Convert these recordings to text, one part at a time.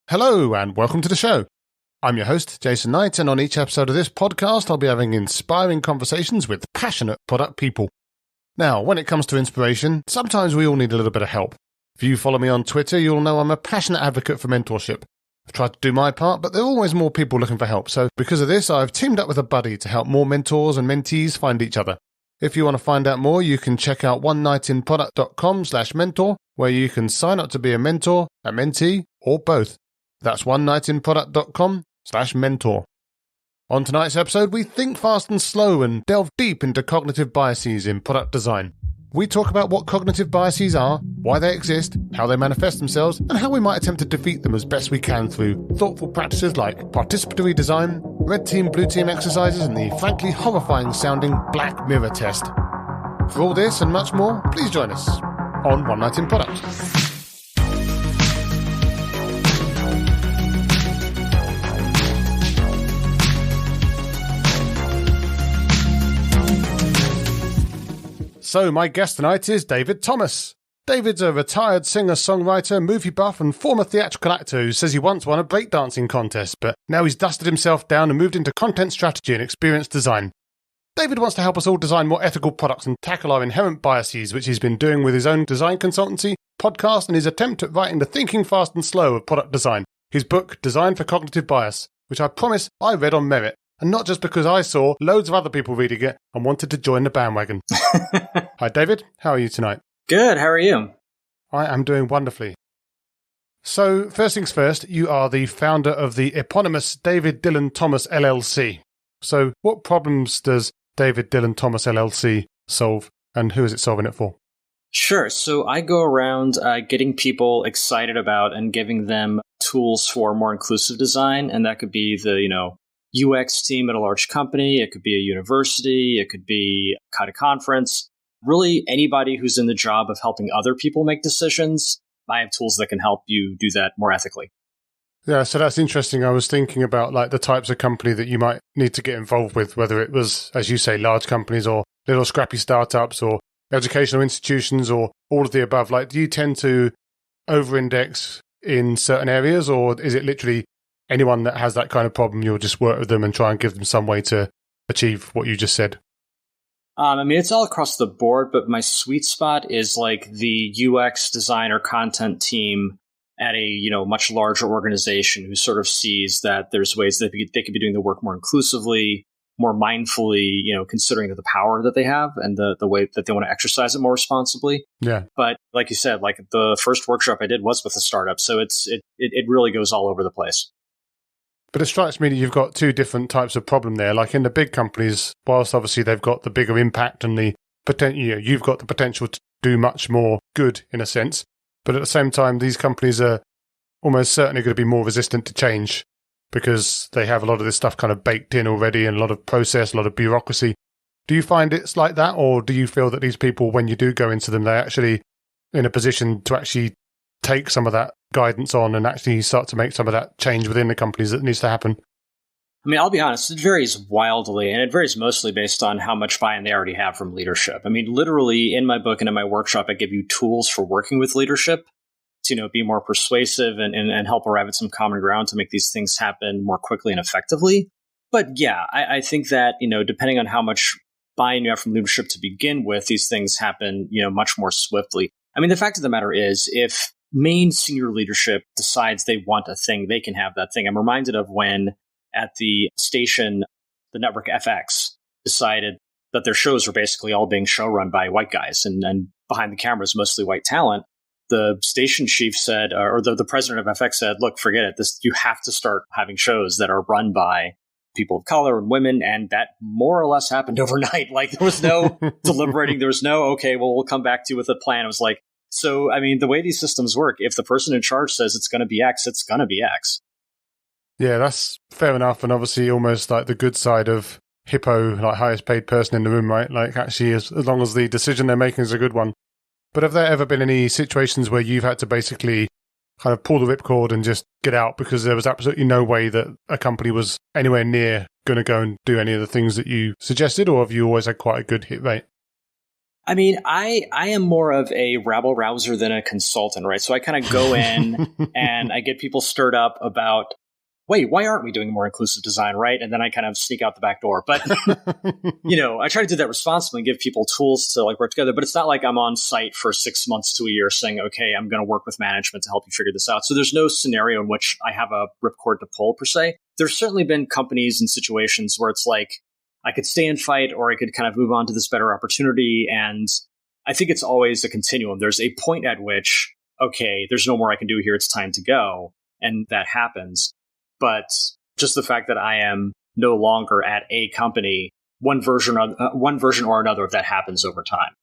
Hello and welcome to the show. I'm your host, Jason Knight, and on each episode of this podcast, I'll be having inspiring conversations with passionate product people. Now, when it comes to inspiration, sometimes we all need a little bit of help. If you follow me on Twitter, you'll know I'm a passionate advocate for mentorship. I've tried to do my part, but there are always more people looking for help. So because of this, I've teamed up with a buddy to help more mentors and mentees find each other. If you want to find out more, you can check out onenightinproduct.com/mentor, where you can sign up to be a mentor, a mentee, or both. That's onenightinproduct.com/mentor. On tonight's episode, we think fast and slow and delve deep into cognitive biases in product design. We talk about what cognitive biases are, why they exist, how they manifest themselves, and how we might attempt to defeat them as best we can through thoughtful practices like participatory design, red team, blue team exercises, and the frankly horrifying sounding Black Mirror test. For all this and much more, please join us on One Night in Product. So my guest tonight is David Thomas. David's a retired singer-songwriter, movie buff and former theatrical actor who says he once won a breakdancing contest, but now he's dusted himself down and moved into content strategy and experience design. David wants to help us all design more ethical products and tackle our inherent biases, which he's been doing with his own design consultancy, podcast and his attempt at writing the Thinking Fast and Slow of product design, his book Design for Cognitive Bias, which I promise I read on merit. And not just because I saw loads of other people reading it and wanted to join the bandwagon. Hi, David. How are you tonight? Good. How are you? I am doing wonderfully. So, first things first, you are the founder of the eponymous David Dillon Thomas LLC. So, what problems does David Dillon Thomas LLC solve, and who is it solving it for? Sure. So, I go around getting people excited about and giving them tools for more inclusive design, and that could be the, UX team at a large company. It could be a university. It could be at a conference. Really, anybody who's in the job of helping other people make decisions, I have tools that can help you do that more ethically. Yeah, so that's interesting. I was thinking about like the types of company that you might need to get involved with, whether it was, as you say, large companies or little scrappy startups or educational institutions or all of the above. Like, do you tend to over-index in certain areas, or is it literally anyone that has that kind of problem, you'll just work with them and try and give them some way to achieve what you just said? It's all across the board, but my sweet spot is like the UX designer content team at a much larger organization who sort of sees that there's ways that they could be doing the work more inclusively, more mindfully, considering the power that they have and the way that they want to exercise it more responsibly. Yeah. But like you said, like the first workshop I did was with a startup, so it really goes all over the place. But it strikes me that you've got two different types of problem there. Like in the big companies, whilst obviously they've got the bigger impact and the potential, you've got the potential to do much more good in a sense. But at the same time, these companies are almost certainly going to be more resistant to change because they have a lot of this stuff kind of baked in already and a lot of process, a lot of bureaucracy. Do you find it's like that? Or do you feel that these people, when you do go into them, they're actually in a position to actually take some of that guidance on and actually start to make some of that change within the companies that needs to happen? I'll be honest, it varies wildly, and it varies mostly based on how much buy-in they already have from leadership. Literally in my book and in my workshop, I give you tools for working with leadership to, be more persuasive and help arrive at some common ground to make these things happen more quickly and effectively. But yeah, I think that, depending on how much buy-in you have from leadership to begin with, these things happen, much more swiftly. The fact of the matter is, if main senior leadership decides they want a thing, they can have that thing. I'm reminded of when at the station, the network FX decided that their shows were basically all being show run by white guys and behind the cameras, mostly white talent. The station chief said, or the president of FX said, look, forget it. You have to start having shows that are run by people of color and women. And that more or less happened overnight. Like there was no deliberating. There was no, okay, well, we'll come back to you with a plan. It was like, so, the way these systems work, if the person in charge says it's going to be X, it's going to be X. Yeah, that's fair enough. And obviously almost like the good side of Hippo, like highest paid person in the room, right? Like actually, as long as the decision they're making is a good one. But have there ever been any situations where you've had to basically kind of pull the ripcord and just get out because there was absolutely no way that a company was anywhere near going to go and do any of the things that you suggested? Or have you always had quite a good hit rate? I mean, I am more of a rabble rouser than a consultant, right? So I kind of go in and I get people stirred up about, wait, why aren't we doing more inclusive design, right? And then I kind of sneak out the back door. But, I try to do that responsibly and give people tools to like work together. But it's not like I'm on site for 6 months to a year saying, okay, I'm going to work with management to help you figure this out. So there's no scenario in which I have a ripcord to pull per se. There's certainly been companies and situations where it's like, I could stay and fight, or I could kind of move on to this better opportunity. And I think it's always a continuum. There's a point at which, okay, there's no more I can do here. It's time to go. And that happens. But just the fact that I am no longer at a company, one version or another of that happens over time.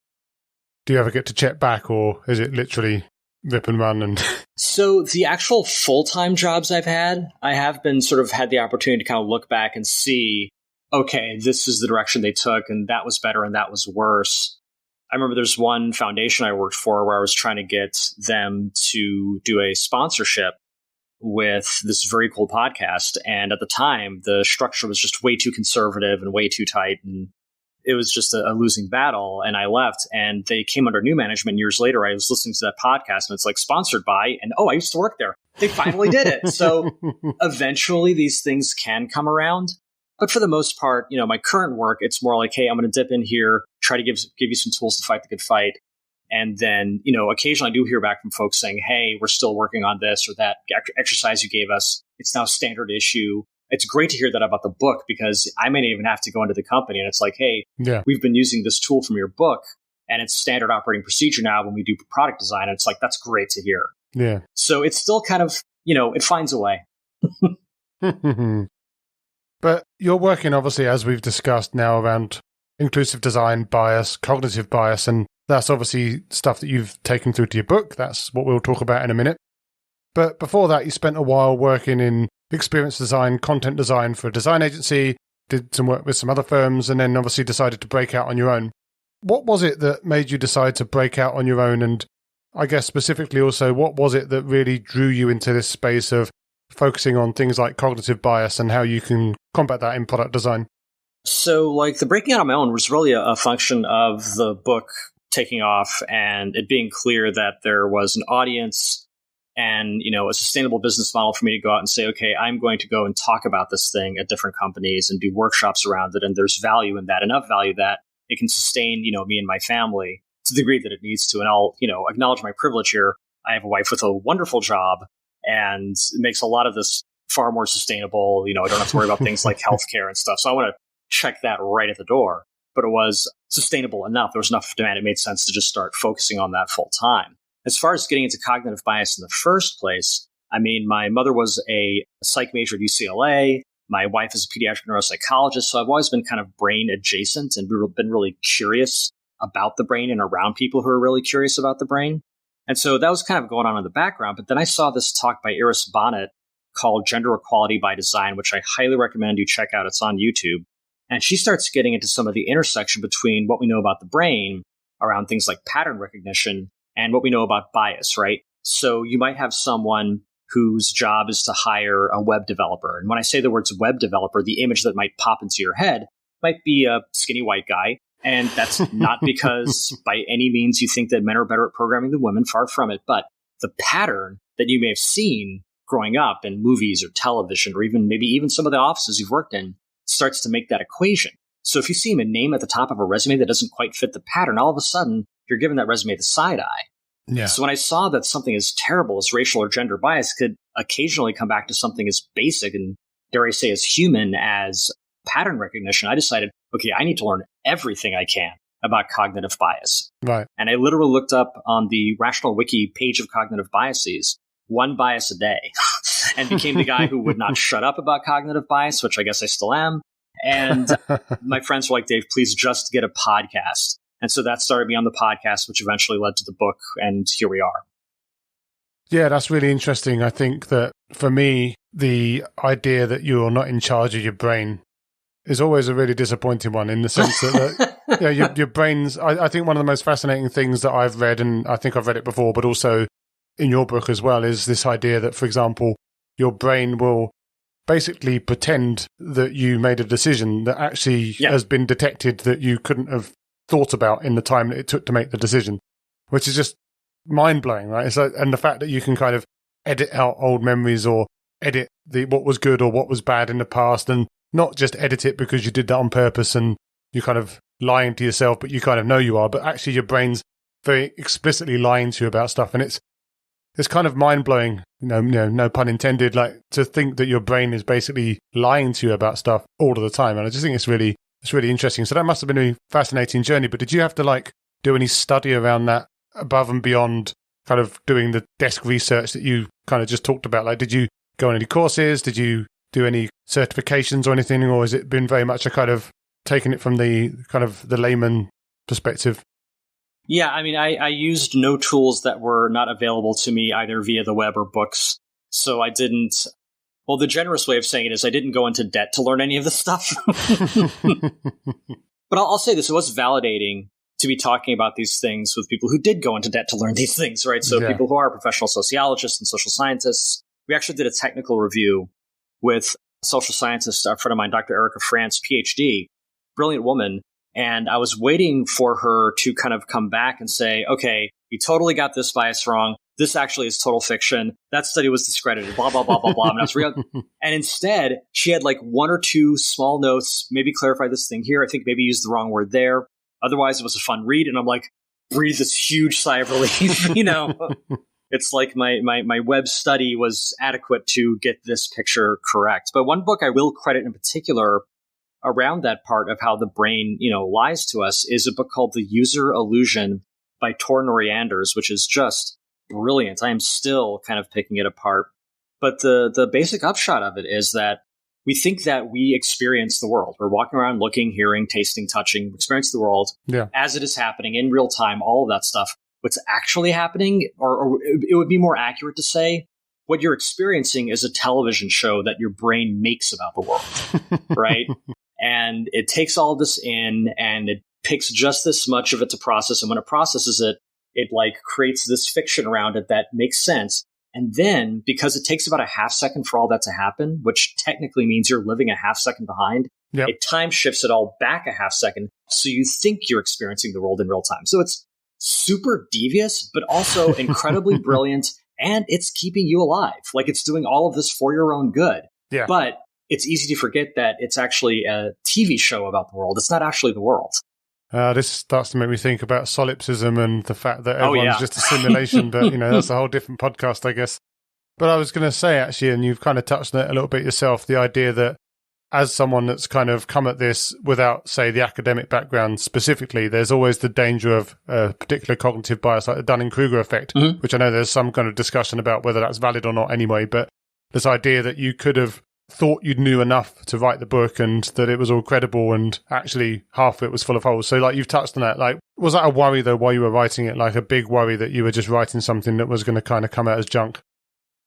Do you ever get to check back, or is it literally rip and run? And So the actual full-time jobs I've had, I have been sort of had the opportunity to kind of look back and see, okay, this is the direction they took, and that was better and that was worse. I remember there's one foundation I worked for where I was trying to get them to do a sponsorship with this very cool podcast. And at the time, the structure was just way too conservative and way too tight. And it was just a losing battle. And I left, and they came under new management years later. I was listening to that podcast, and it's like sponsored by, and I used to work there. They finally did it. So eventually these things can come around. But for the most part, my current work, it's more like, hey, I'm going to dip in here, try to give you some tools to fight the good fight. And then, occasionally I do hear back from folks saying, hey, we're still working on this or that exercise you gave us. It's now standard issue. It's great to hear that about the book, because I may not even have to go into the company. And it's like, hey, we've been using this tool from your book, and it's standard operating procedure now when we do product design. And it's like, that's great to hear. Yeah. So it's still kind of, it finds a way. But you're working, obviously, as we've discussed now, around inclusive design bias, cognitive bias, and that's obviously stuff that you've taken through to your book. That's what we'll talk about in a minute. But before that, you spent a while working in experience design, content design for a design agency, did some work with some other firms, and then obviously decided to break out on your own. What was it that made you decide to break out on your own? And I guess specifically also, what was it that really drew you into this space of focusing on things like cognitive bias and how you can combat that in product design? So like the breaking out on my own was really a function of the book taking off and it being clear that there was an audience and, a sustainable business model for me to go out and say, okay, I'm going to go and talk about this thing at different companies and do workshops around it. And there's value in that, enough value that it can sustain, me and my family to the degree that it needs to. And I'll, acknowledge my privilege here. I have a wife with a wonderful job, and it makes a lot of this far more sustainable. I don't have to worry about things like healthcare and stuff. So I want to check that right at the door. But it was sustainable enough. There was enough demand. It made sense to just start focusing on that full time. As far as getting into cognitive bias in the first place, I mean, my mother was a psych major at UCLA. My wife is a pediatric neuropsychologist. So I've always been kind of brain adjacent and been really curious about the brain and around people who are really curious about the brain. And so that was kind of going on in the background. But then I saw this talk by Iris Bonnet called Gender Equality by Design, which I highly recommend you check out. It's on YouTube. And she starts getting into some of the intersection between what we know about the brain around things like pattern recognition and what we know about bias, right? So you might have someone whose job is to hire a web developer. And when I say the words web developer, the image that might pop into your head might be a skinny white guy. And that's not because by any means you think that men are better at programming than women, far from it. But the pattern that you may have seen growing up in movies or television, or maybe even some of the offices you've worked in, starts to make that equation. So if you see a name at the top of a resume that doesn't quite fit the pattern, all of a sudden you're giving that resume the side eye. Yeah. So when I saw that something as terrible as racial or gender bias could occasionally come back to something as basic and, dare I say, as human as pattern recognition, I decided, okay, I need to learn everything I can about cognitive bias. Right. And I literally looked up on the Rational Wiki page of cognitive biases, one bias a day, and became the guy who would not shut up about cognitive bias, which I guess I still am. And my friends were like, Dave, please just get a podcast. And so that started me on the podcast, which eventually led to the book. And here we are. Yeah, that's really interesting. I think that for me, the idea that you're not in charge of your brain is always a really disappointing one, in the sense that your brain's, I think one of the most fascinating things that I've read, and I think I've read it before, but also in your book as well, is this idea that, for example, your brain will basically pretend that you made a decision that actually has been detected that you couldn't have thought about in the time that it took to make the decision, which is just mind-blowing, right? So, and the fact that you can kind of edit out old memories or edit what was good or what was bad in the past, and not just edit it because you did that on purpose and you're kind of lying to yourself, but you kind of know you are, but actually your brain's very explicitly lying to you about stuff. And it's kind of mind-blowing, no pun intended, like to think that your brain is basically lying to you about stuff all of the time. And I just think it's really interesting. So that must have been a fascinating journey. But did you have to like do any study around that above and beyond kind of doing the desk research that you kind of just talked about? Like, did you go on any courses? Did you do any certifications or anything? Or has it been very much a kind of taking it from the kind of the layman perspective? Yeah, I mean, I used no tools that were not available to me either via the web or books. So I didn't, well, the generous way of saying it is I didn't go into debt to learn any of this stuff. But I'll say this, it was validating to be talking about these things with people who did go into debt to learn these things, right? So people who are professional sociologists and social scientists. We actually did a technical review with a social scientist, a friend of mine, Dr. Erica France, PhD, brilliant woman. And I was waiting for her to kind of come back and say, okay, you totally got this bias wrong. This actually is total fiction. That study was discredited, blah, blah, blah, blah, blah. And, and instead, she had like one or two small notes, maybe clarify this thing here. I think maybe used the wrong word there. Otherwise, it was a fun read. And I'm like, breathe this huge sigh of relief, It's like my web study was adequate to get this picture correct. But one book I will credit in particular around that part of how the brain, lies to us is a book called The User Illusion by Tor Norianders, which is just brilliant. I am still kind of picking it apart. But the basic upshot of it is that we think that we experience the world. We're walking around looking, hearing, tasting, touching, experience the world as it is happening in real time, all of that stuff. What's actually happening, or it would be more accurate to say, what you're experiencing is a television show that your brain makes about the world, right? And it takes all this in and it picks just this much of it to process. And when it processes it, it like creates this fiction around it that makes sense. And then because it takes about a half second for all that to happen, which technically means you're living a half second behind, it time shifts it all back a half second. So you think you're experiencing the world in real time. So it's super devious, but also incredibly brilliant. And it's keeping you alive. Like it's doing all of this for your own good. Yeah. But it's easy to forget that it's actually a TV show about the world. It's not actually the world. This starts to make me think about solipsism and the fact that everyone's just a simulation. But, that's a whole different podcast, I guess. But I was going to say, actually, and you've kind of touched on it a little bit yourself, the idea that as someone that's kind of come at this without, say, the academic background specifically, there's always the danger of a particular cognitive bias, like the Dunning-Kruger effect, which I know there's some kind of discussion about whether that's valid or not anyway. But this idea that you could have thought you knew enough to write the book and that it was all credible and actually half of it was full of holes. So like you've touched on that, like was that a worry though while you were writing it, like a big worry that you were just writing something that was going to kind of come out as junk?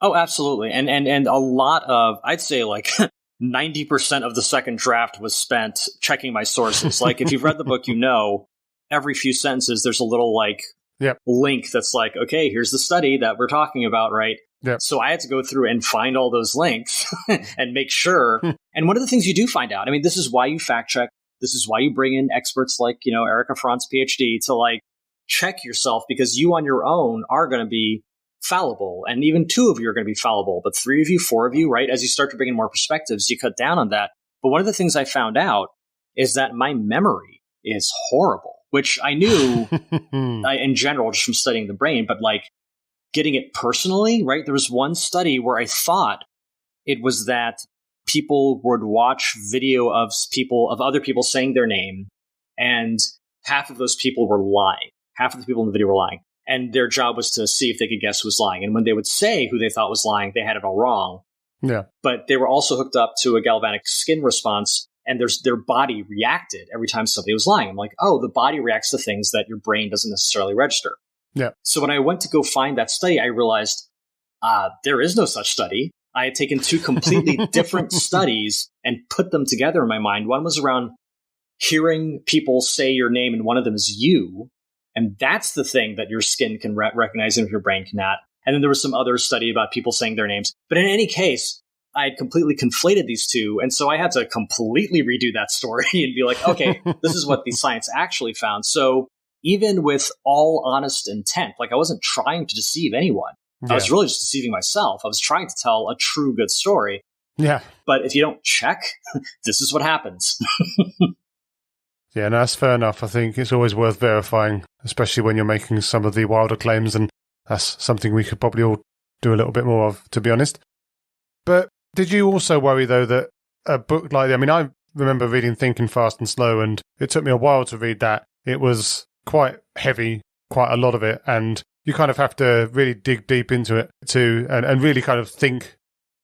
Oh, absolutely. And a lot of, I'd say like 90% of the second draft was spent checking my sources. Like if you've read the book, every few sentences, there's a little like link that's like, okay, here's the study that we're talking about, right? Yep. So I had to go through and find all those links and make sure. And one of the things you do find out, I mean, this is why you fact check. This is why you bring in experts like, Erica France, PhD, to like check yourself, because you on your own are going to be fallible. And even two of you are going to be fallible, but three of you, four of you, right? As you start to bring in more perspectives, you cut down on that. But one of the things I found out is that my memory is horrible, which I knew in general, just from studying the brain, but like, getting it personally, right? There was one study where I thought it was that people would watch video of other people saying their name, and half of those people were lying. Half of the people in the video were lying. And their job was to see if they could guess who was lying. And when they would say who they thought was lying, they had it all wrong. Yeah. But they were also hooked up to a galvanic skin response, and their body reacted every time somebody was lying. I'm like, oh, the body reacts to things that your brain doesn't necessarily register. Yeah. So when I went to go find that study, I realized there is no such study. I had taken two completely different studies and put them together in my mind. One was around hearing people say your name, and one of them is you. And that's the thing that your skin can recognize and your brain cannot. And then there was some other study about people saying their names. But in any case, I had completely conflated these two. And so I had to completely redo that story and be like, okay, this is what the science actually found. So even with all honest intent, like I wasn't trying to deceive anyone. I was really just deceiving myself. I was trying to tell a true good story. Yeah. But if you don't check, this is what happens. Yeah, no, that's fair enough. I think it's always worth verifying, especially when you're making some of the wilder claims, and that's something we could probably all do a little bit more of, to be honest. But did you also worry, though, that a book like, I mean, I remember reading Thinking Fast and Slow, and it took me a while to read that. It was quite heavy, quite a lot of it, and you kind of have to really dig deep into it too, and really kind of think.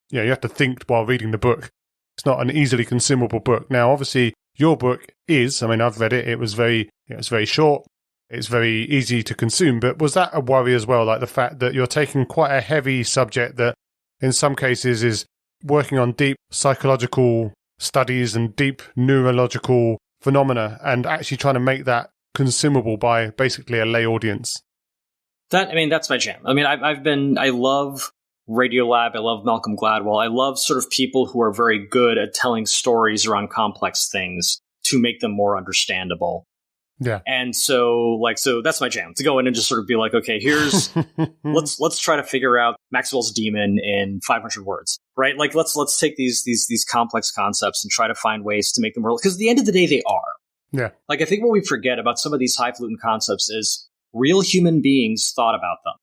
You know, you have to think while reading the book. It's not an easily consumable book. Now, obviously, your book is, I mean, I've read it. It was very short. It's very easy to consume. But was that a worry as well? Like the fact that you're taking quite a heavy subject that in some cases is working on deep psychological studies and deep neurological phenomena and actually trying to make that consumable by basically a lay audience? That's my jam. I mean, I love Radiolab. I love Malcolm Gladwell. I love sort of people who are very good at telling stories around complex things to make them more understandable. Yeah. And so that's my jam, to go in and just sort of be like, okay, here's, let's try to figure out Maxwell's demon in 500 words, right? Like, let's take these complex concepts and try to find ways to make them real. Because at the end of the day, they are. Yeah. Like, I think what we forget about some of these highfalutin concepts is real human beings thought about them.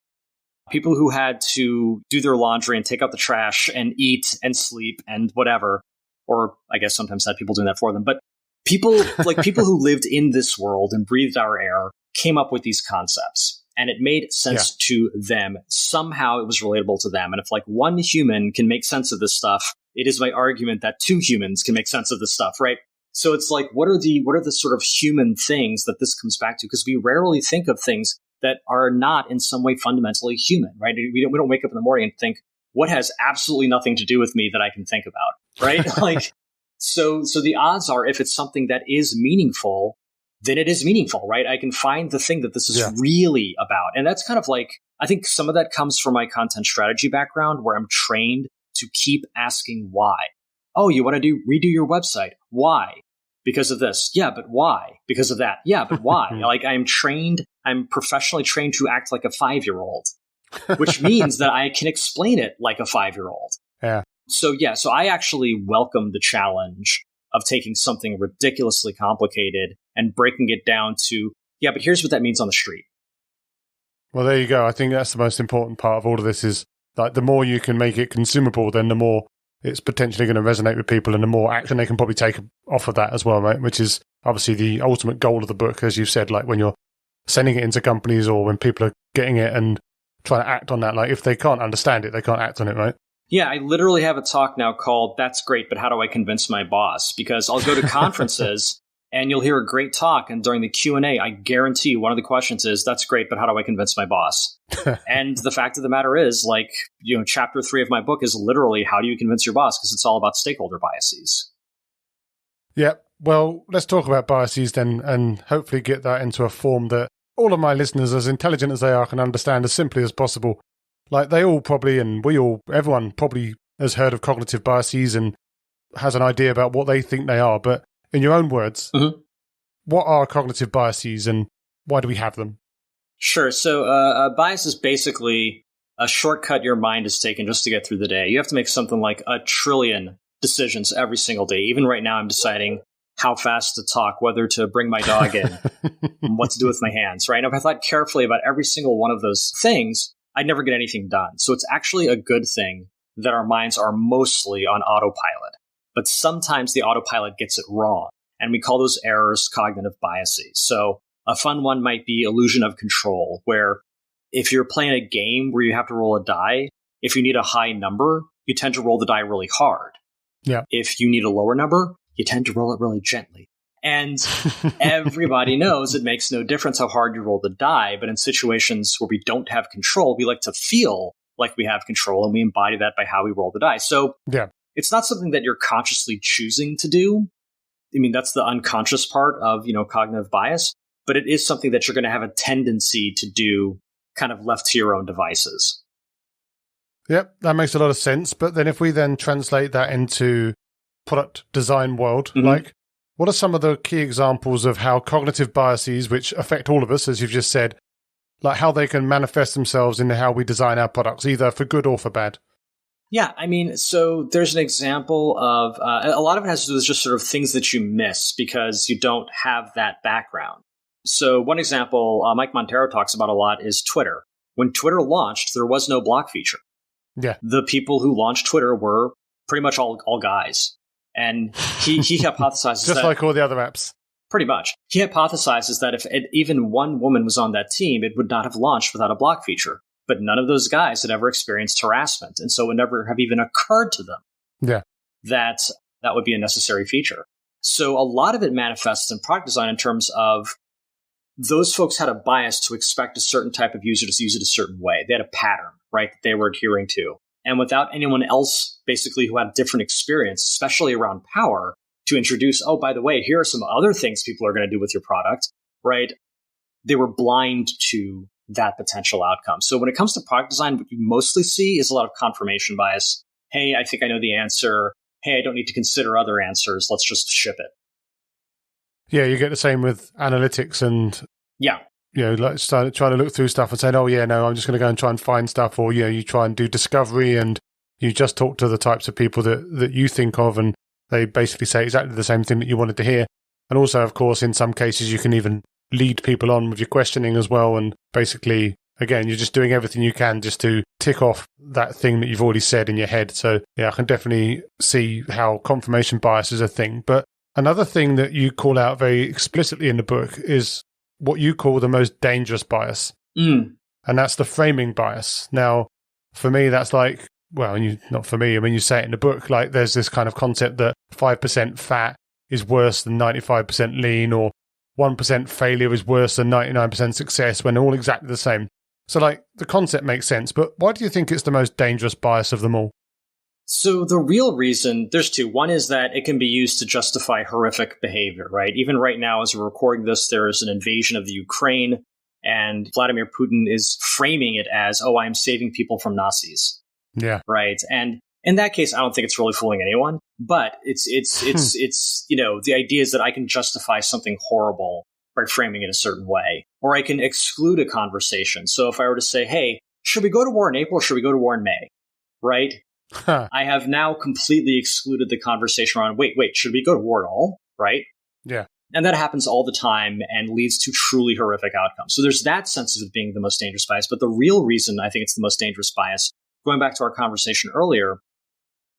People who had to do their laundry and take out the trash and eat and sleep and whatever, or I guess sometimes had people doing that for them. But people who lived in this world and breathed our air came up with these concepts, and it made sense to them. Somehow it was relatable to them. And if like one human can make sense of this stuff, it is my argument that two humans can make sense of this stuff, right? So it's like, what are the sort of human things that this comes back to? Because we rarely think of things that are not in some way fundamentally human, right? We don't wake up in the morning and think, what has absolutely nothing to do with me that I can think about, right? Like, so the odds are, if it's something that is meaningful, then it is meaningful, right? I can find the thing that this is really about. And that's kind of like, I think some of that comes from my content strategy background, where I'm trained to keep asking why. Oh, you want to redo your website? Why? Because of this. Yeah, but why? Because of that. Yeah, but why? Like, I'm professionally trained to act like a 5-year-old, which means that I can explain it like a 5-year-old. Yeah. So I actually welcome the challenge of taking something ridiculously complicated and breaking it down to, yeah, but here's what that means on the street. Well, there you go. I think that's the most important part of all of this is, like, the more you can make it consumable, then the more it's potentially going to resonate with people and the more action they can probably take off of that as well, right? Which is obviously the ultimate goal of the book, as you said, like when you're sending it into companies or when people are getting it and trying to act on that. Like, if they can't understand it, they can't act on it, right? Yeah, I literally have a talk now called "That's Great, but How Do I Convince My Boss?" Because I'll go to conferences and you'll hear a great talk, and during the Q&A, I guarantee one of the questions is, "That's great, but how do I convince my boss?" And the fact of the matter is, like, you know, chapter 3 of my book is literally how do you convince your boss, because it's all about stakeholder biases. Yeah, well, let's talk about biases then, and hopefully get that into a form that all of my listeners, as intelligent as they are, can understand as simply as possible. Like, they all probably, and everyone probably has heard of cognitive biases and has an idea about what they think they are. But in your own words, what are cognitive biases and why do we have them? Sure. So a bias is basically a shortcut your mind has taken just to get through the day. You have to make something like 1 trillion decisions every single day. Even right now, I'm deciding how fast to talk, whether to bring my dog in, and what to do with my hands, right? And if I thought carefully about every single one of those things, I'd never get anything done. So it's actually a good thing that our minds are mostly on autopilot. But sometimes the autopilot gets it wrong, and we call those errors cognitive biases. So a fun one might be illusion of control, where if you're playing a game where you have to roll a die, if you need a high number, you tend to roll the die really hard. Yeah. If you need a lower number, you tend to roll it really gently. And everybody knows it makes no difference how hard you roll the die, but in situations where we don't have control, we like to feel like we have control, and we embody that by how we roll the die. So it's not something that you're consciously choosing to do. I mean, that's the unconscious part of, cognitive bias, but it is something that you're going to have a tendency to do kind of left to your own devices. Yep, that makes a lot of sense. But then if we then translate that into product design world, like what are some of the key examples of how cognitive biases, which affect all of us, as you've just said, like how they can manifest themselves in how we design our products, either for good or for bad? Yeah, I mean, so there's an example of a lot of it has to do with just sort of things that you miss because you don't have that background. So one example Mike Montero talks about a lot is Twitter. When Twitter launched, there was no block feature. Yeah. The people who launched Twitter were pretty much all guys. And he hypothesizes just that, like all the other apps. Pretty much. He hypothesizes that if even one woman was on that team, it would not have launched without a block feature. But none of those guys had ever experienced harassment. And so it would never have even occurred to them that would be a necessary feature. So a lot of it manifests in product design in terms of those folks had a bias to expect a certain type of user to use it a certain way. They had a pattern, right, that they were adhering to. And without anyone else basically who had a different experience, especially around power, to introduce, oh, by the way, here are some other things people are going to do with your product, right? They were blind to that potential outcome. So when it comes to product design, what you mostly see is a lot of confirmation bias. Hey, I think I know the answer. Hey, I don't need to consider other answers. Let's just ship it. Yeah, you get the same with analytics and like trying to look through stuff and saying, oh yeah, no, I'm just going to go and try and find stuff, or you try and do discovery and you just talk to the types of people that you think of and they basically say exactly the same thing that you wanted to hear. And also, of course, in some cases, you can even lead people on with your questioning as well. And basically, again, you're just doing everything you can just to tick off that thing that you've already said in your head. So yeah, I can definitely see how confirmation bias is a thing. But another thing that you call out very explicitly in the book is what you call the most dangerous bias. And that's the framing bias. Now, for me, that's like, well, not for me, I mean, you say it in the book, like there's this kind of concept that 5% fat is worse than 95% lean, or 1% failure is worse than 99% success, when they're all exactly the same. So like the concept makes sense, but why do you think it's the most dangerous bias of them all? So the real reason, there's two. One is that it can be used to justify horrific behavior, right? Even right now, as we're recording this, there is an invasion of the Ukraine, and Vladimir Putin is framing it as, oh, I'm saving people from Nazis. Yeah. Right. And in that case, I don't think it's really fooling anyone, but it's the idea is that I can justify something horrible by framing it a certain way, or I can exclude a conversation. So if I were to say, hey, should we go to war in April or should we go to war in May? Right. I have now completely excluded the conversation around, wait, should we go to war at all? Right. Yeah. And that happens all the time and leads to truly horrific outcomes. So there's that sense of it being the most dangerous bias. But the real reason I think it's the most dangerous bias, going back to our conversation earlier,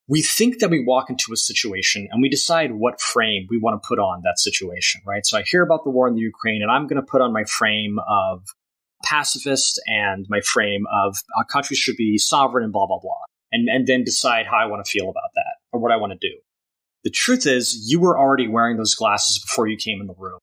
we think that we walk into a situation and we decide what frame we want to put on that situation, right? So I hear about the war in the Ukraine and I'm going to put on my frame of pacifist and my frame of countries should be sovereign and blah, blah, blah. And then decide how I want to feel about that or what I want to do. The truth is, you were already wearing those glasses before you came in the room.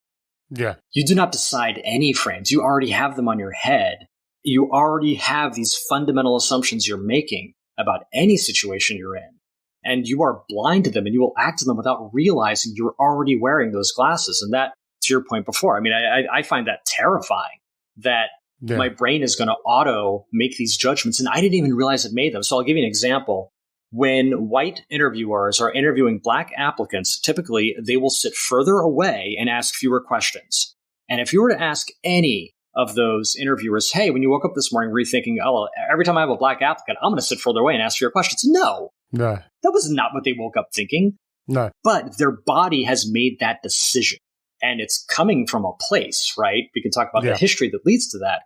Yeah. You do not decide any frames. You already have them on your head. You already have these fundamental assumptions you're making about any situation you're in. And you are blind to them and you will act on them without realizing you're already wearing those glasses. And that, to your point before, I mean, I find that terrifying that my brain is going to auto make these judgments. And I didn't even realize it made them. So I'll give you an example. When white interviewers are interviewing black applicants, typically they will sit further away and ask fewer questions. And if you were to ask any of those interviewers, hey, when you woke up this morning, were you thinking, oh, every time I have a black applicant, I'm going to sit further away and ask fewer questions? No. That was not what they woke up thinking. No. But their body has made that decision. And it's coming from a place, right? We can talk about the history that leads to that.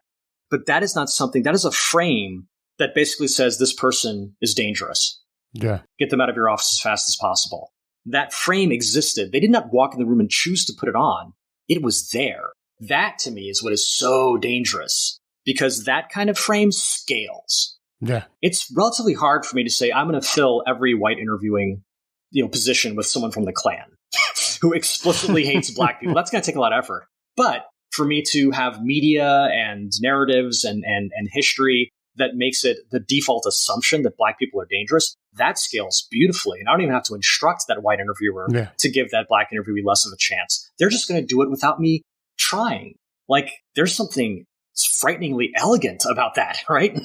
But that is not something, that is a frame that basically says this person is dangerous. Yeah. Get them out of your office as fast as possible. That frame existed. They did not walk in the room and choose to put it on. It was there. That, to me, is what is so dangerous, because that kind of frame scales. Yeah. It's relatively hard for me to say, I'm going to fill every white interviewing position with someone from the Klan who explicitly hates black people. That's going to take a lot of effort. But for me to have media and narratives and history that makes it the default assumption that black people are dangerous, that scales beautifully. And I don't even have to instruct that white interviewer to give that black interviewee less of a chance. They're just going to do it without me trying. Like, there's something frighteningly elegant about that, right?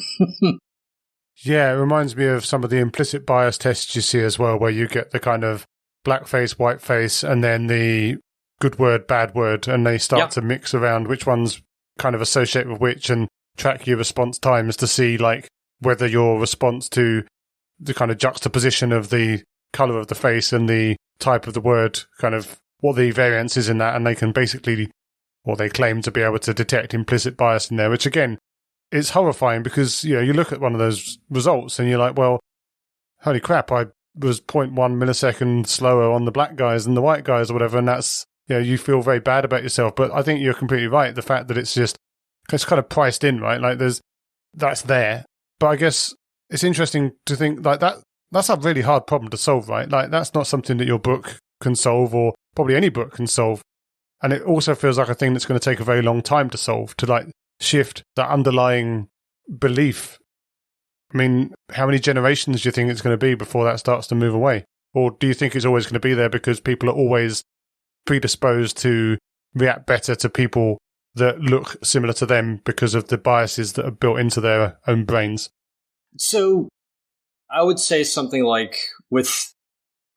Yeah, it reminds me of some of the implicit bias tests you see as well, where you get the kind of black face, white face, and then the good word, bad word, and they start to mix around which ones kind of associate with which and track your response times to see like whether your response to the kind of juxtaposition of the colour of the face and the type of the word, kind of what the variance is in that, and they can basically, or they claim to be able to detect implicit bias in there, which again, it's horrifying because, you know, you look at one of those results and you're like, well, holy crap, I was 0.1 millisecond slower on the black guys than the white guys or whatever, and that's, you know, you feel very bad about yourself. But I think you're completely right. The fact that it's kind of priced in, right? Like that's there. But I guess it's interesting to think like that's a really hard problem to solve, right? Like that's not something that your book can solve, or probably any book can solve. And it also feels like a thing that's going to take a very long time to solve, to like shift that underlying belief. I mean, how many generations do you think it's going to be before that starts to move away? Or do you think it's always going to be there because people are always predisposed to react better to people that look similar to them because of the biases that are built into their own brains? So I would say something like, with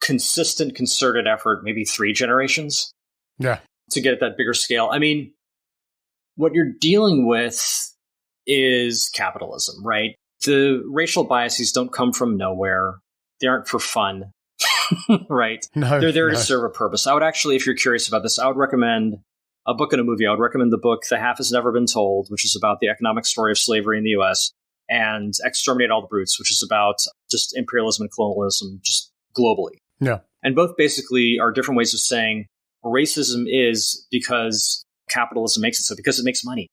consistent, concerted effort, maybe 3 generations. Yeah. To get at that bigger scale. I mean, what you're dealing with is capitalism, right? The racial biases don't come from nowhere. They aren't for fun, right? No, they're there to serve a purpose. I would actually, if you're curious about this, I would recommend a book and a movie. I would recommend the book The Half Has Never Been Told, which is about the economic story of slavery in the U.S., and Exterminate All the Brutes, which is about just imperialism and colonialism just globally. Yeah. And both basically are different ways of saying racism is because capitalism makes it so, because it makes money,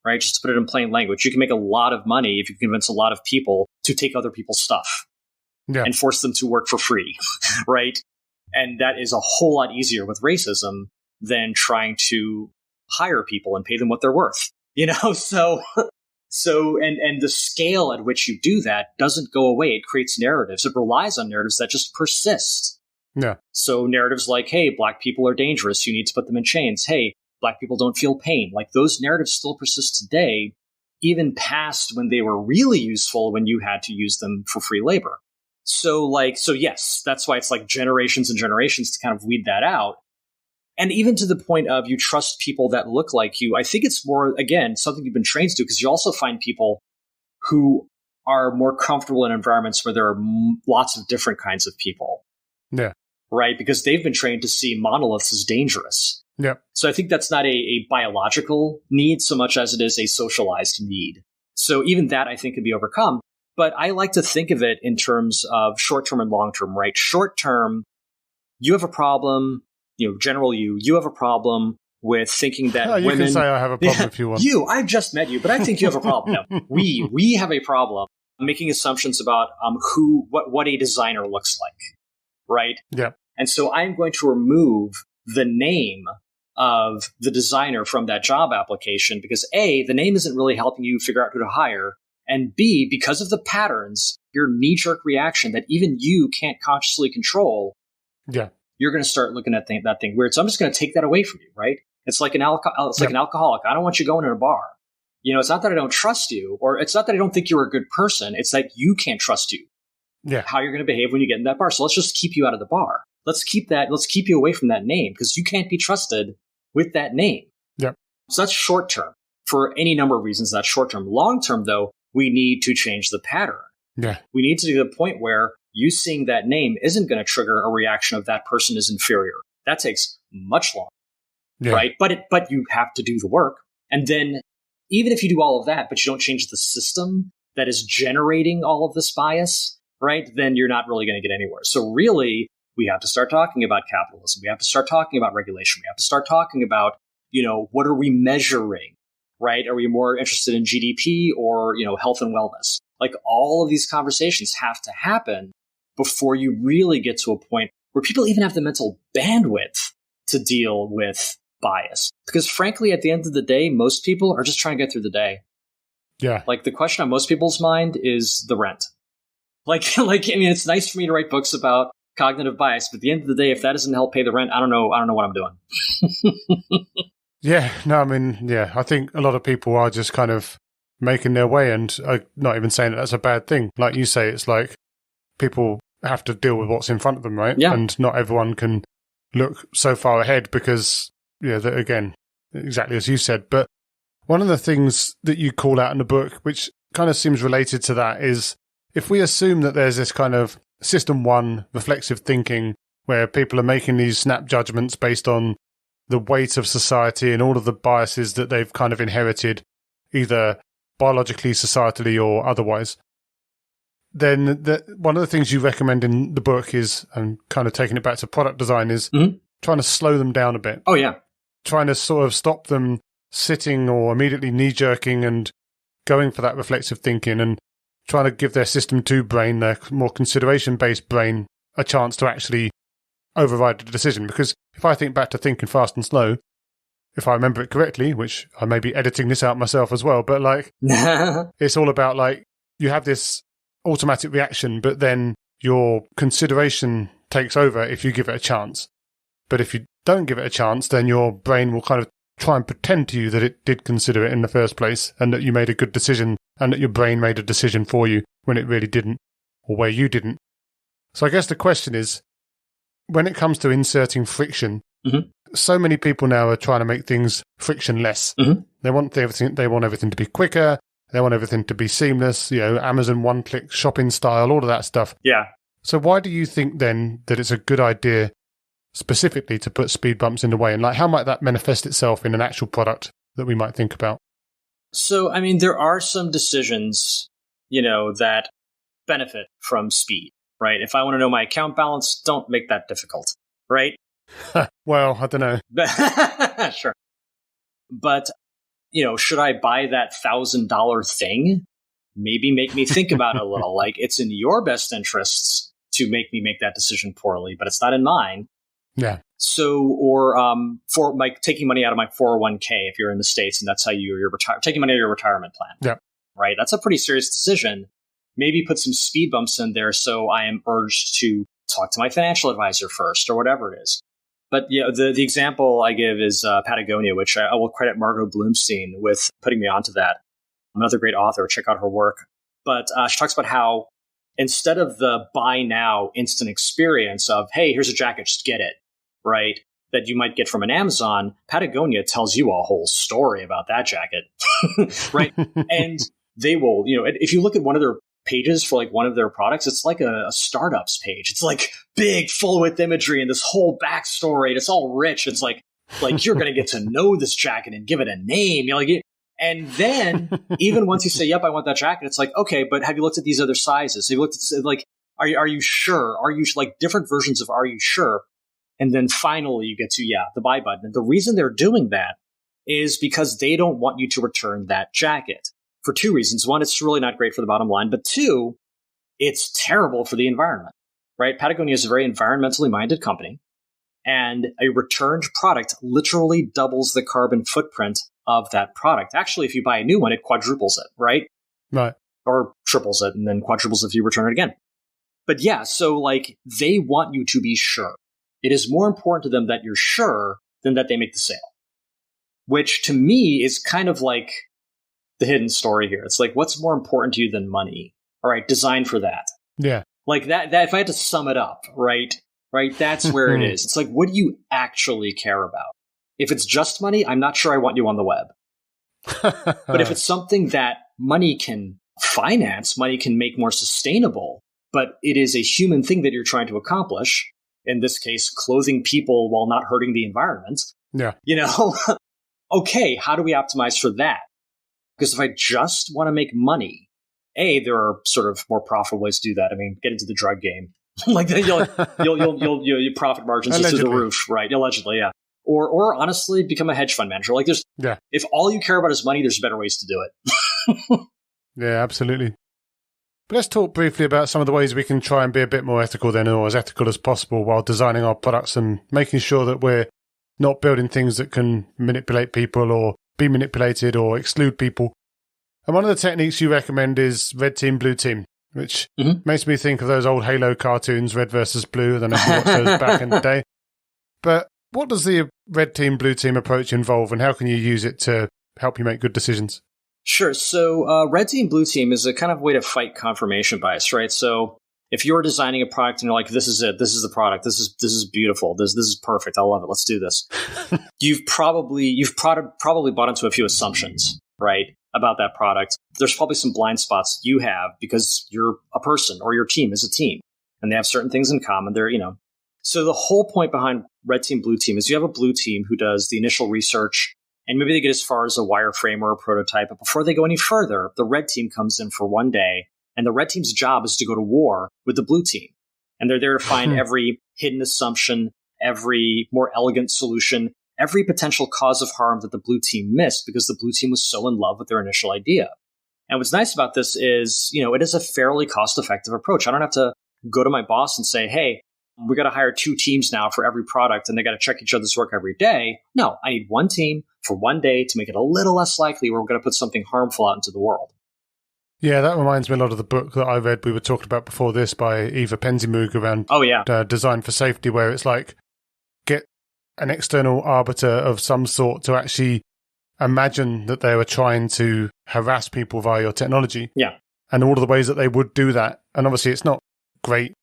right? Just to put it in plain language, you can make a lot of money if you convince a lot of people to take other people's stuff and force them to work for free, right? And that is a whole lot easier with racism than trying to hire people and pay them what they're worth, you know? And the scale at which you do that doesn't go away. It creates narratives. It relies on narratives that just persist. Yeah. So narratives like, hey, black people are dangerous, you need to put them in chains. Hey, black people don't feel pain. Like, those narratives still persist today, even past when they were really useful, when you had to use them for free labor. So yes, that's why it's like generations and generations to kind of weed that out. And even to the point of you trust people that look like you. I think it's more, again, something you've been trained to do, because you also find people who are more comfortable in environments where there are lots of different kinds of people. Yeah. Right? Because they've been trained to see monoliths as dangerous. Yeah. So I think that's not a biological need so much as it is a socialized need. So even that, I think, can be overcome. But I like to think of it in terms of short-term and long-term, right? Short-term, you have a problem, general you have a problem with thinking that women... You can say I have a problem if you want. I've just met you, but I think you have a problem. No, we have a problem making assumptions about what a designer looks like, right? Yeah. And so I'm going to remove the name of the designer from that job application because A, the name isn't really helping you figure out who to hire, and B, because of the patterns, your knee-jerk reaction that even you can't consciously control, you're going to start looking at that thing weird. So I'm just going to take that away from you, right? It's like an alcoholic. I don't want you going in a bar. It's not that I don't trust you, or it's not that I don't think you're a good person. It's that you can't trust you. Yeah. How you're going to behave when you get in that bar. So let's just keep you out of the bar. Let's keep you away from that name because you can't be trusted with that name. Yeah. So that's short term. For any number of reasons, that's short term. Long term, though, we need to change the pattern. Yeah. We need to get to the point where you seeing that name isn't going to trigger a reaction of that person is inferior. That takes much longer. Yeah. Right? But you have to do the work. And then even if you do all of that, but you don't change the system that is generating all of this bias, right, then you're not really going to get anywhere. So really, we have to start talking about capitalism. We have to start talking about regulation. We have to start talking about, what are we measuring, right? Are we more interested in GDP or, health and wellness? Like, all of these conversations have to happen before you really get to a point where people even have the mental bandwidth to deal with bias. Because frankly, at the end of the day, most people are just trying to get through the day. Yeah. Like, the question on most people's mind is the rent. It's nice for me to write books about cognitive bias, but at the end of the day, if that doesn't help pay the rent, I don't know what I'm doing. Yeah, no, I think a lot of people are just kind of making their way. And I'm not even saying that that's a bad thing. Like you say, it's like people have to deal with what's in front of them, right? Yeah. And not everyone can look so far ahead because, again, exactly as you said. But one of the things that you call out in the book, which kind of seems related to that, is if we assume that there's this kind of system one reflexive thinking where people are making these snap judgments based on the weight of society and all of the biases that they've kind of inherited, either biologically, societally, or otherwise, then one of the things you recommend in the book is, and kind of taking it back to product design, is trying to slow them down a bit. Oh, yeah. Trying to sort of stop them sitting or immediately knee-jerking and going for that reflexive thinking, and trying to give their system two brain, their more consideration-based brain, a chance to actually override the decision. Because if I think back to Thinking Fast and Slow, if I remember it correctly, which I may be editing this out myself as well, but like it's all about like you have this automatic reaction, but then your consideration takes over if you give it a chance. But if you don't give it a chance, then your brain will kind of try and pretend to you that it did consider it in the first place and that you made a good decision and that your brain made a decision for you when it really didn't, or where you didn't. So I guess the question is, when it comes to inserting friction, so many people now are trying to make things frictionless. They want everything to be quicker. They want everything to be seamless, Amazon one-click shopping style, all of that stuff. Yeah. So why do you think then that it's a good idea specifically to put speed bumps in the way? And like, how might that manifest itself in an actual product that we might think about? So, I mean, there are some decisions, that benefit from speed, right? If I want to know my account balance, don't make that difficult, right? Well, I don't know. Sure. But, should I buy that $1,000 thing? Maybe make me think about it a little. Like, it's in your best interests to make me make that decision poorly, but it's not in mine. Yeah. So, or for like taking money out of my 401k if you're in the States and that's how you're taking money out of your retirement plan. Yeah. Right. That's a pretty serious decision. Maybe put some speed bumps in there so I am urged to talk to my financial advisor first or whatever it is. But the example I give is Patagonia, which I will credit Margot Bloomstein with putting me onto that. Another great author. Check out her work. But she talks about how instead of the buy now instant experience of, hey, here's a jacket, just get it, right, that you might get from an Amazon, Patagonia tells you a whole story about that jacket, right? And they will, if you look at one of their pages for like one of their products, it's like a startups page. It's like big, full width imagery and this whole backstory. And it's all rich. It's like you're going to get to know this jacket and give it a name. And then even once you say, yep, I want that jacket, it's like, okay, but have you looked at these other sizes? Have you looked at like, are you sure? Are you like different versions of are you sure? And then finally you get to, the buy button. And the reason they're doing that is because they don't want you to return that jacket for two reasons. One, it's really not great for the bottom line. But two, it's terrible for the environment, right? Patagonia is a very environmentally minded company. And a returned product literally doubles the carbon footprint of that product. Actually, if you buy a new one, it quadruples it, right? Right. Or triples it and then quadruples if you return it again. But so like they want you to be sure. It is more important to them that you're sure than that they make the sale, which to me is kind of like the hidden story here. It's like, what's more important to you than money? All right, design for that. Yeah. Like that if I had to sum it up, right, that's where it is. It's like, what do you actually care about? If it's just money, I'm not sure I want you on the web. But if it's something that money can finance, money can make more sustainable, but it is a human thing that you're trying to accomplish, in this case, clothing people while not hurting the environment. Yeah. Okay, how do we optimize for that? Because if I just want to make money, there are sort of more profitable ways to do that. I mean, get into the drug game. Like you'll profit margins are through the roof, right? Allegedly, yeah. Or honestly, become a hedge fund manager. Like if all you care about is money, there's better ways to do it. Yeah, absolutely. But let's talk briefly about some of the ways we can try and be a bit more ethical then, or as ethical as possible while designing our products and making sure that we're not building things that can manipulate people or be manipulated or exclude people. And one of the techniques you recommend is red team, blue team, which makes me think of those old Halo cartoons, red versus blue. I don't know if you watched those back in the day. But what does the red team, blue team approach involve, and how can you use it to help you make good decisions? Sure. So red team, blue team is a kind of way to fight confirmation bias, right? So if you're designing a product and you're like, this is it, this is the product, this is beautiful, this is perfect, I love it, let's do this. You've probably bought into a few assumptions, right, about that product. There's probably some blind spots you have because you're a person or your team is a team and they have certain things in common. So the whole point behind red team, blue team is you have a blue team who does the initial research and maybe they get as far as a wireframe or a prototype. But before they go any further, the red team comes in for one day. And the red team's job is to go to war with the blue team. And they're there to find every hidden assumption, every more elegant solution, every potential cause of harm that the blue team missed because the blue team was so in love with their initial idea. And what's nice about this is, it is a fairly cost-effective approach. I don't have to go to my boss and say, hey, we got to hire 2 teams now for every product and they got to check each other's work every day. No, I need one team for one day to make it a little less likely we're going to put something harmful out into the world. Yeah, that reminds me a lot of the book that I read we were talking about before this by Eva Penzimug around Design for Safety, where it's like get an external arbiter of some sort to actually imagine that they were trying to harass people via your technology. Yeah. And all of the ways that they would do that. And obviously it's not great,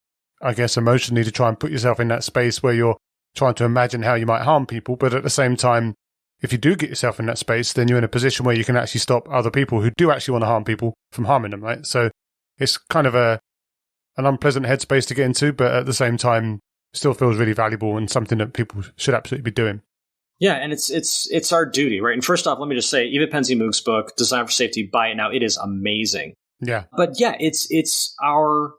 I guess, emotionally to try and put yourself in that space where you're trying to imagine how you might harm people. But at the same time, if you do get yourself in that space, then you're in a position where you can actually stop other people who do actually want to harm people from harming them, right? So it's kind of an unpleasant headspace to get into, but at the same time, still feels really valuable and something that people should absolutely be doing. Yeah, and it's our duty, right? And first off, let me just say, Eva Penzimug's book, Design for Safety, buy it now. It is amazing. Yeah. But yeah, it's our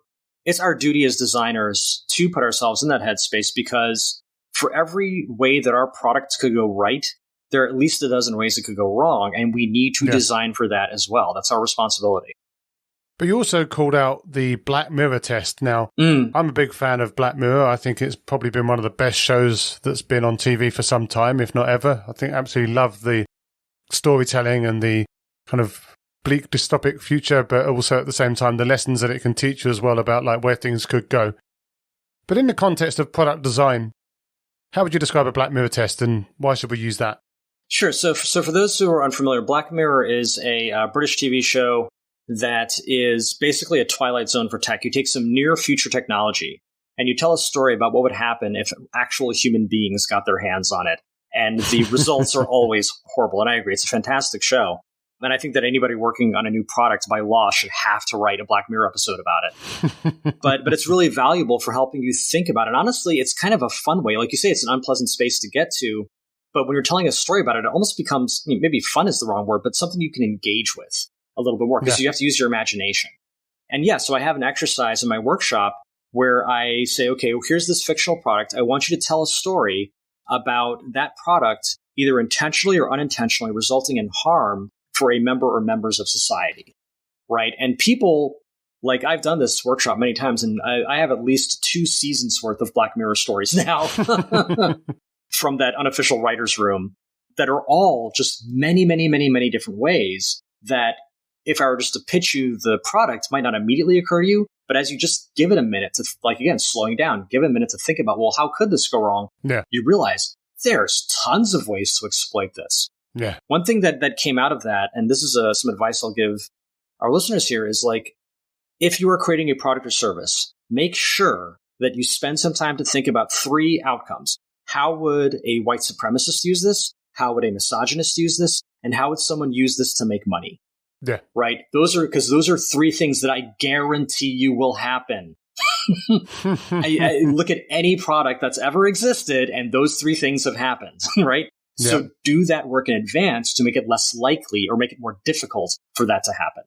duty as designers to put ourselves in that headspace because for every way that our product could go right, there are at least a dozen ways it could go wrong, and we need to design for that as well. That's our responsibility. But you also called out the Black Mirror test. Now, I'm a big fan of Black Mirror. I think it's probably been one of the best shows that's been on TV for some time, if not ever. I think I absolutely love the storytelling and the kind of bleak dystopic future, but also at the same time, the lessons that it can teach you as well about like where things could go. But in the context of product design, how would you describe a Black Mirror test and why should we use that? Sure. So for those who are unfamiliar, Black Mirror is a British TV show that is basically a Twilight Zone for tech. You take some near future technology and you tell a story about what would happen if actual human beings got their hands on it. And the results are always horrible. And I agree. It's a fantastic show. And I think that anybody working on a new product by law should have to write a Black Mirror episode about it. But it's really valuable for helping you think about it. And honestly, it's kind of a fun way. Like you say, it's an unpleasant space to get to. But when you're telling a story about it, it almost becomes, maybe fun is the wrong word, but something you can engage with a little bit more because you have to use your imagination. And so I have an exercise in my workshop where I say, okay, well, here's this fictional product. I want you to tell a story about that product, either intentionally or unintentionally resulting in harm for a member or members of society, right? And people, like I've done this workshop many times, and I have at least 2 seasons worth of Black Mirror stories now from that unofficial writer's room that are all just many, many, many, many different ways that if I were just to pitch you the product might not immediately occur to you, but as you just give it a minute to, like, again, slowing down, give it a minute to think about, well, how could this go wrong? Yeah. You realize there's tons of ways to exploit this. Yeah. One thing that came out of that, and this is some advice I'll give our listeners here, is like, if you are creating a product or service, make sure that you spend some time to think about 3 outcomes. How would a white supremacist use this? How would a misogynist use this? And how would someone use this to make money? Yeah. Right? Those are 3 things that I guarantee you will happen. I look at any product that's ever existed, and those 3 things have happened, right? Yeah. So do that work in advance to make it less likely or make it more difficult for that to happen.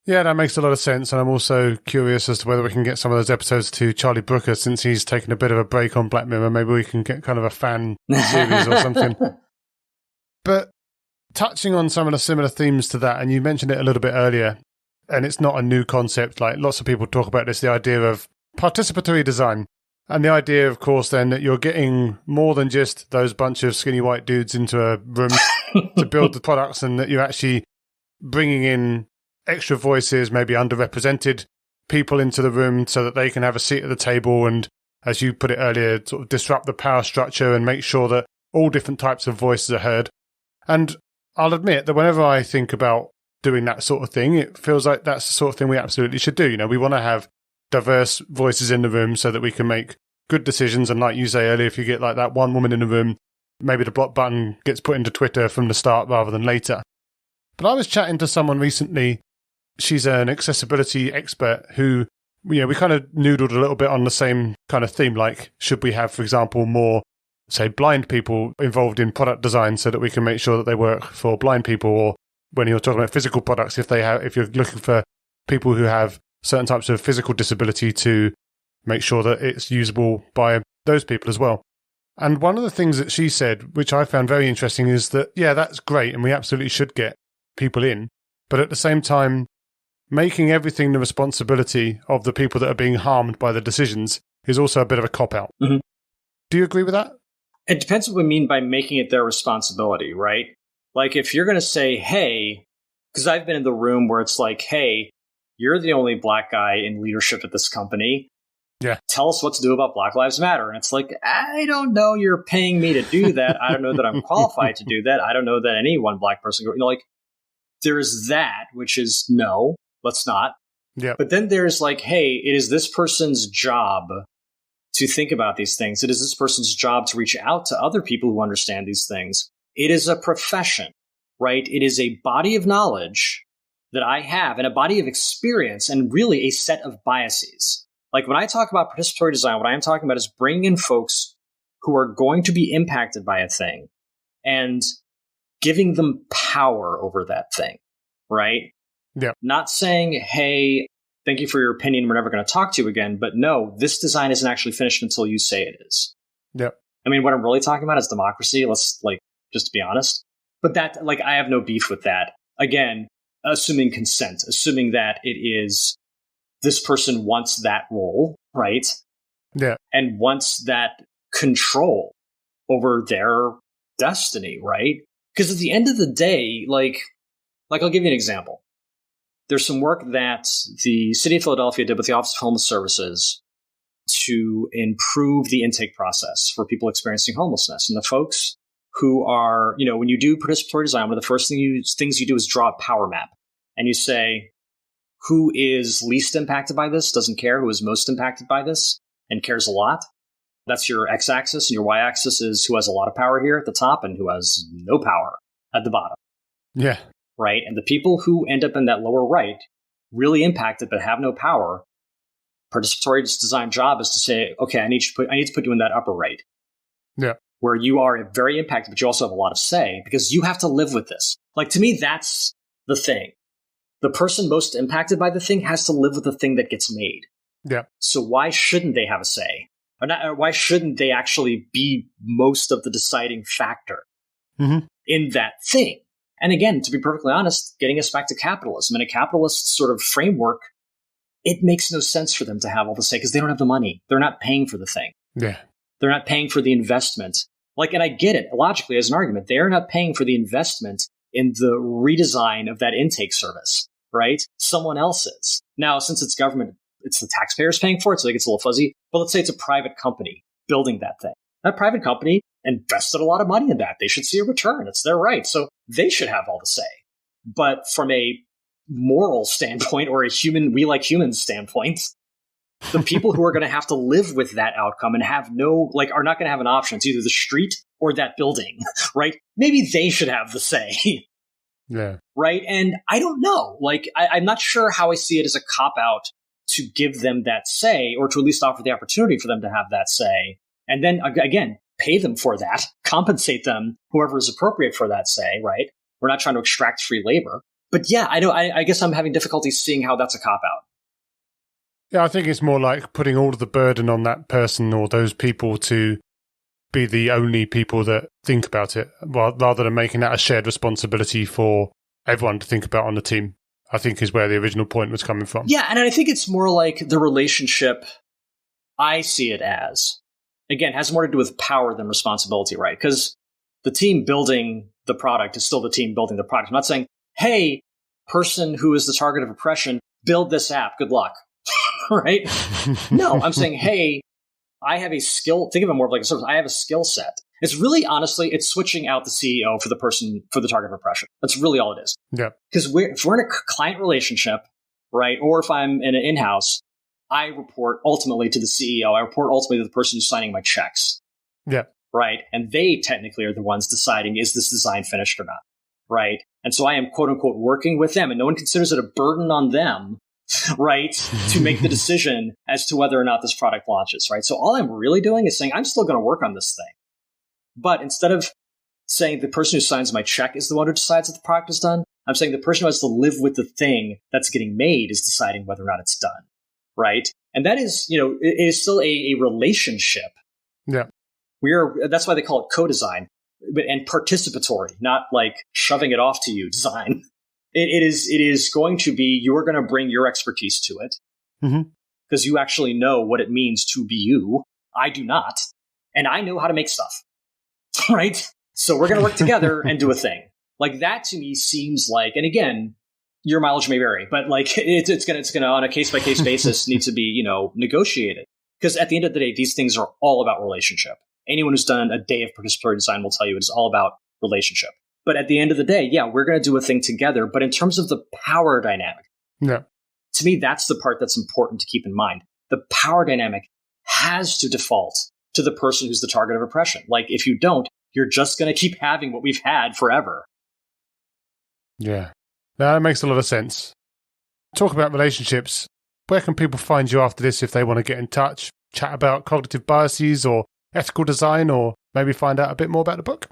Yeah, that makes a lot of sense. And I'm also curious as to whether we can get some of those episodes to Charlie Brooker, since he's taken a bit of a break on Black Mirror. Maybe we can get kind of a fan series or something. But touching on some of the similar themes to that, and you mentioned it a little bit earlier, and it's not a new concept. Like lots of people talk about this, the idea of participatory design. And the idea, of course, then that you're getting more than just those bunch of skinny white dudes into a room to build the products, and that you're actually bringing in extra voices, maybe underrepresented people into the room so that they can have a seat at the table and, as you put it earlier, sort of disrupt the power structure and make sure that all different types of voices are heard. And I'll admit that whenever I think about doing that sort of thing, it feels like that's the sort of thing we absolutely should do. We want to have diverse voices in the room so that we can make good decisions. And like you say earlier, if you get like that one woman in the room, maybe the block button gets put into Twitter from the start rather than later. But I was chatting to someone recently. She's an accessibility expert who, we kind of noodled a little bit on the same kind of theme. Like, should we have, for example, more, say, blind people involved in product design so that we can make sure that they work for blind people? Or when you're talking about physical products, if you're looking for people who have certain types of physical disability, to make sure that it's usable by those people as well. And one of the things that she said, which I found very interesting, is that, yeah, that's great, and we absolutely should get people in. But at the same time, making everything the responsibility of the people that are being harmed by the decisions is also a bit of a cop-out. Mm-hmm. Do you agree with that? It depends what we mean by making it their responsibility, right? Like, if you're going to say, hey, because I've been in the room where it's like, hey, you're the only black guy in leadership at this company. Yeah. Tell us what to do about Black Lives Matter. And it's like, I don't know. You're paying me to do that. I don't know that I'm qualified to do that. I don't know that any one black person, there's that, which is no, let's not. Yeah. But then there's like, hey, it is this person's job to think about these things. It is this person's job to reach out to other people who understand these things. It is a profession, right? It is a body of knowledge that I have and a body of experience and really a set of biases. Like, when I talk about participatory design, what I am talking about is bringing in folks who are going to be impacted by a thing and giving them power over that thing, right? Yeah. Not saying, hey, thank you for your opinion, we're never going to talk to you again. But no, this design isn't actually finished until you say it is. Yeah. I mean, what I'm really talking about is democracy. Let's, just to be honest. But that, I have no beef with that. Again, assuming consent, assuming that it is this person wants that role, right? Yeah. And wants that control over their destiny, right? Because at the end of the day, I'll give you an example. There's some work that the city of Philadelphia did with the Office of Homeless Services to improve the intake process for people experiencing homelessness. And the folks who are, when you do participatory design, one of the first things you do is draw a power map. And you say, who is least impacted by this, doesn't care, who is most impacted by this, and cares a lot. That's your x-axis, and your y-axis is who has a lot of power here at the top and who has no power at the bottom. Yeah. Right? And the people who end up in that lower right, really impacted but have no power, participatory design job is to say, okay, I need to put you in that upper right. Yeah. Where you are very impacted, but you also have a lot of say, because you have to live with this. To me, that's the thing. The person most impacted by the thing has to live with the thing that gets made. Yeah. So why shouldn't they have a say? Or why shouldn't they actually be most of the deciding factor in that thing? And again, to be perfectly honest, getting us back to capitalism, in a capitalist sort of framework, it makes no sense for them to have all the say because they don't have the money. They're not paying for the thing. Yeah. They're not paying for the investment. And I get it logically as an argument. They are not paying for the investment in the redesign of that intake service. Right? Someone else is. Now, since it's government, it's the taxpayers paying for it, so it gets a little fuzzy. But let's say it's a private company building that thing. That private company invested a lot of money in that. They should see a return. It's their right. So they should have all the say. But from a moral standpoint or we like humans standpoint, the people who are going to have to live with that outcome and have are not going to have an option. It's either the street or that building, right? Maybe they should have the say. Yeah. Right. And I don't know. I'm not sure how I see it as a cop out to give them that say, or to at least offer the opportunity for them to have that say. And then again, pay them for that, compensate them, whoever is appropriate for that say. Right. We're not trying to extract free labor. But yeah, I guess I'm having difficulty seeing how that's a cop out. Yeah, I think it's more like putting all of the burden on that person or those people to be the only people that think about it, rather than making that a shared responsibility for everyone to think about on the team, I think is where the original point was coming from. Yeah, and I think it's more like the relationship I see it as, again, has more to do with power than responsibility, right? Because the team building the product is still the team building the product. I'm not saying, hey, person who is the target of oppression, build this app, good luck, right? No, I'm saying, hey, I have a skill, think of it more like a service. I have a skill set, It's really, honestly, it's switching out the CEO for the target of oppression. That's really all it is. Yeah. Because if we're in a client relationship, right, or if I'm in an in-house, I report ultimately to the CEO. I report ultimately to the person who's signing my checks. Yeah. Right. And they technically are the ones deciding, is this design finished or not? Right. And so I am, quote unquote, working with them, and no one considers it a burden on them, right, to make the decision as to whether or not this product launches. Right. So all I'm really doing is saying, I'm still going to work on this thing. But instead of saying the person who signs my check is the one who decides if the product is done, I'm saying the person who has to live with the thing that's getting made is deciding whether or not it's done. Right. And that is, it is still a relationship. Yeah. That's why they call it co-design and participatory, not like shoving it off to you design. It is going to be, you're going to bring your expertise to it because you actually know what it means to be you. I do not. And I know how to make stuff. Right? So we're going to work together and do a thing. Like that to me seems like, and again, your mileage may vary, but like it's going to on a case by case basis need to be, negotiated. Because at the end of the day, these things are all about relationship. Anyone who's done a day of participatory design will tell you it's all about relationship. But at the end of the day, yeah, we're going to do a thing together. But in terms of the power dynamic, to me, that's the part that's important to keep in mind. The power dynamic has to default to the person who's the target of oppression. Like if you don't, you're just going to keep having what we've had forever. Yeah, that makes a lot of sense. Talk about relationships. Where can people find you after this if they want to get in touch, chat about cognitive biases or ethical design, or maybe find out a bit more about the book?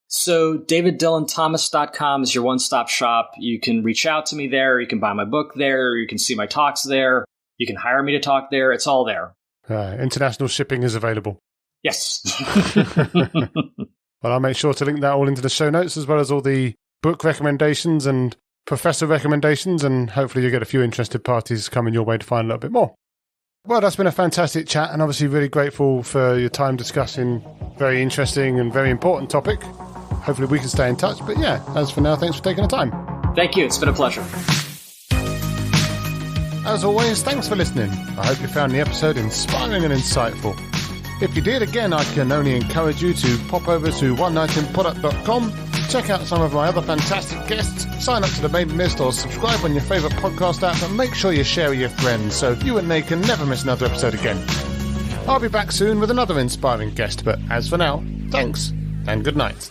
So daviddylan-thomas.com is your one-stop shop. You can reach out to me there. You can buy my book there. You can see my talks there. You can hire me to talk there. It's all there. International shipping is available. Yes. Well, I'll make sure to link that all into the show notes, as well as all the book recommendations and professor recommendations, and hopefully you'll get a few interested parties coming your way to find a little bit more. Well, that's been a fantastic chat, and obviously really grateful for your time discussing very interesting and very important topic. Hopefully we can stay in touch. But yeah, as for now, thanks for taking the time. Thank you. It's been a pleasure. As always, thanks for listening. I hope you found the episode inspiring and insightful. If you did, again, I can only encourage you to pop over to onenightinproduct.com, check out some of my other fantastic guests, sign up to the mailing list or subscribe on your favourite podcast app, and make sure you share with your friends so you and they can never miss another episode again. I'll be back soon with another inspiring guest, but as for now, thanks and good night.